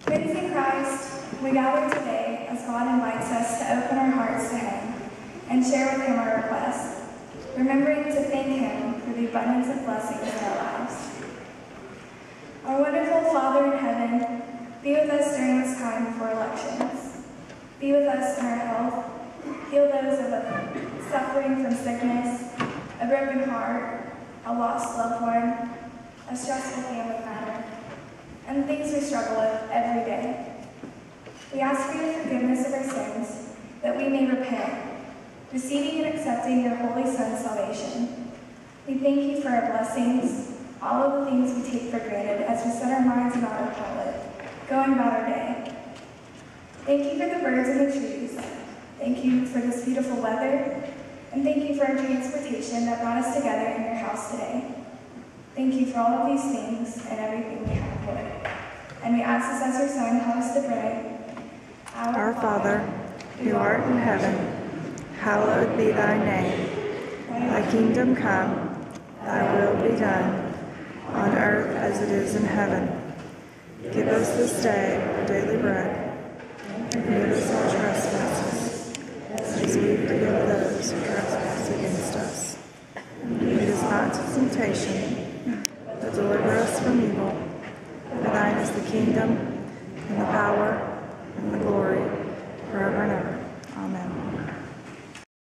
Friends in Christ, we gather today as God invites us to open our hearts to Him and share with Him our requests, remembering to thank Him for the abundance of blessings in our lives. Our wonderful Father in heaven, be with us during this time before elections. Be with us in our health. Heal those of us suffering from sickness, a broken heart, a lost loved one, a stressful family matter, and the things we struggle with every day. We ask for your forgiveness of our sins, that we may repent, receiving and accepting your Holy Son's salvation. We thank you for our blessings, all of the things we take for granted as we set our minds on autopilot, going about our day. Thank you for the birds and the trees. Thank you for this beautiful weather, and thank you for our transportation that brought us together in your house today. Thank you for all of these things and everything we have, Lord. And we ask this as your Son taught us to pray. Our Father, who art in heaven, hallowed be thy name. Thy kingdom come, thy will be done, on earth as it is in heaven. Give us this day our daily bread, and forgive us our trespasses, as we forgive those who trespass against us. Lead us not to temptation, but deliver us from evil. For thine is the kingdom, and the power, and the glory, forever and ever. Amen.